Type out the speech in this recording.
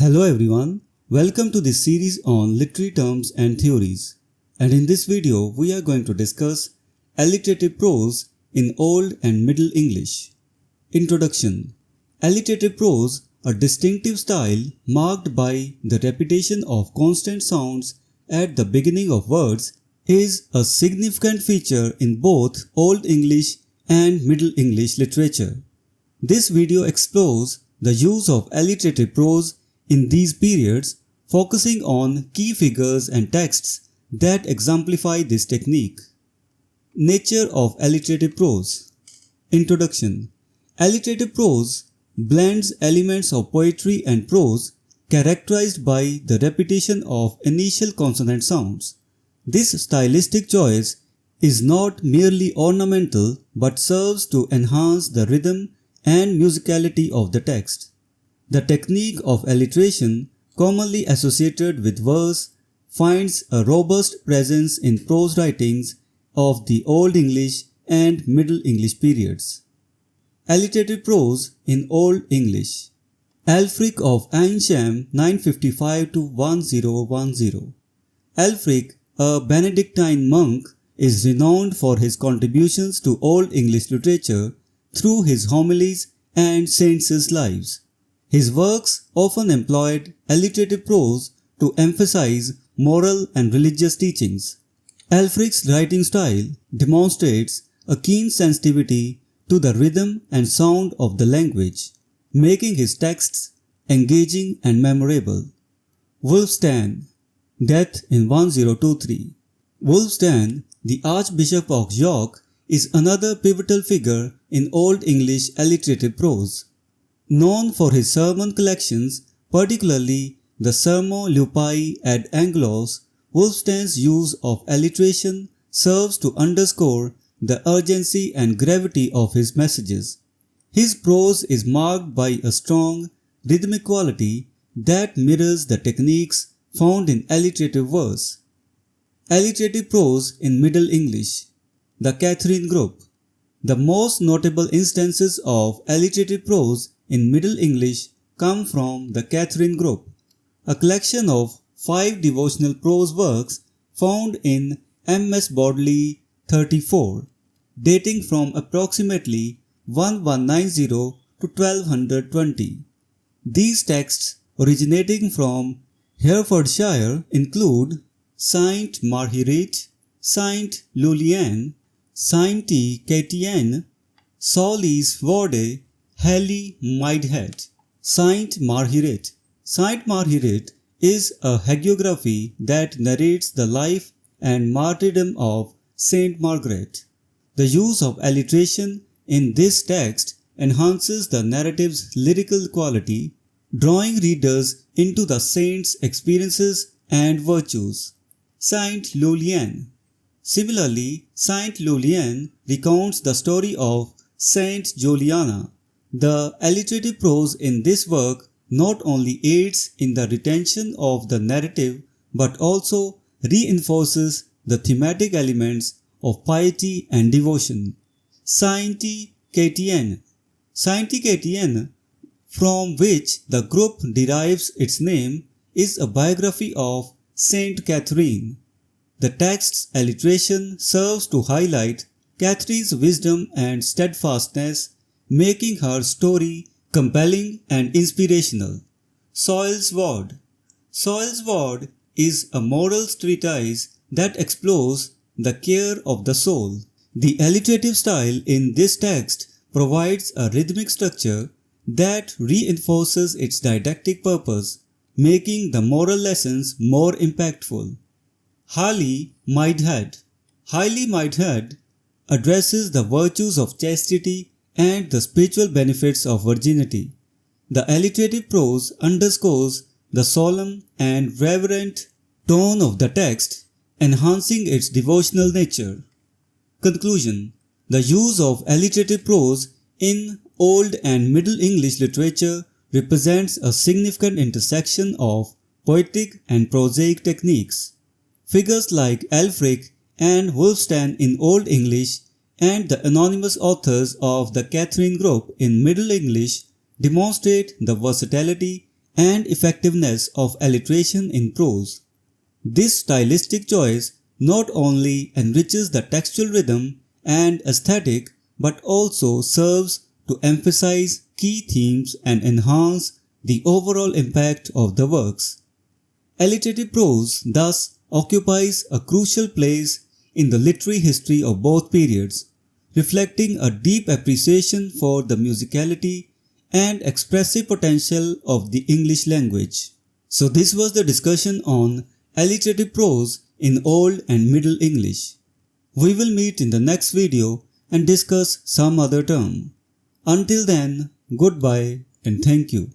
Hello everyone, welcome to this series on literary terms and theories. And in this video, we are going to discuss alliterative prose in Old and Middle English. Introduction. Alliterative prose, a distinctive style marked by the repetition of constant sounds at the beginning of words, is a significant feature in both Old English and Middle English literature. This video explores the use of alliterative prose in these periods, focusing on key figures and texts that exemplify this technique. Nature of alliterative prose. Introduction. Alliterative prose blends elements of poetry and prose characterized by the repetition of initial consonant sounds. This stylistic choice is not merely ornamental but serves to enhance the rhythm and musicality of the text. The technique of alliteration, commonly associated with verse, finds a robust presence in prose writings of the Old English and Middle English periods. Alliterative prose in Old English. Ælfric of Eynsham 955–1010. Ælfric, a Benedictine monk, is renowned for his contributions to Old English literature through his homilies and saints' lives. His works often employed alliterative prose to emphasize moral and religious teachings. Ælfric's writing style demonstrates a keen sensitivity to the rhythm and sound of the language, making his texts engaging and memorable. Wulfstan, death in 1023. Wulfstan, the Archbishop of York, is another pivotal figure in Old English alliterative prose. Known for his sermon collections, particularly the Sermo Lupai ad Anglos, Wulfstan's use of alliteration serves to underscore the urgency and gravity of his messages. His prose is marked by a strong, rhythmic quality that mirrors the techniques found in alliterative verse. Alliterative prose in Middle English. The Catherine Group. The most notable instances of alliterative prose in Middle English come from the Catherine Group, a collection of 5 devotional prose works found in M.S. Bodley 34, dating from approximately 1190 to 1220. These texts, originating from Herefordshire, include Saint Marguerite, Saint Lulian, Saint Katienne, Solis Vorde, Heli Maidhet. Saint Marguerite. Saint Marguerite is a hagiography that narrates the life and martyrdom of Saint Margaret. The use of alliteration in this text enhances the narrative's lyrical quality, drawing readers into the saint's experiences and virtues. Saint Lulian. Similarly, Saint Lulian recounts the story of Saint Juliana. The alliterative prose in this work not only aids in the retention of the narrative but also reinforces the thematic elements of piety and devotion. Saint Katienne. Saint Katienne, from which the group derives its name, is a biography of Saint Catherine. The text's alliteration serves to highlight Catherine's wisdom and steadfastness, making her story compelling and inspirational. Soil's Word. Soil's Word is a moral treatise that explores the care of the soul. The alliterative style in this text provides a rhythmic structure that reinforces its didactic purpose, making the moral lessons more impactful. Heli Maidhet. Heli Maidhet addresses the virtues of chastity and the spiritual benefits of virginity. The alliterative prose underscores the solemn and reverent tone of the text, enhancing its devotional nature. Conclusion. The use of alliterative prose in Old and Middle English literature represents a significant intersection of poetic and prosaic techniques. Figures like Ælfric and Wulfstan in Old English and the anonymous authors of the Catherine Group in Middle English demonstrate the versatility and effectiveness of alliteration in prose. This stylistic choice not only enriches the textual rhythm and aesthetic but also serves to emphasize key themes and enhance the overall impact of the works. Alliterative prose thus occupies a crucial place in the literary history of both periods, reflecting a deep appreciation for the musicality and expressive potential of the English language. So this was the discussion on alliterative prose in Old and Middle English. We will meet in the next video and discuss some other term. Until then, goodbye and thank you.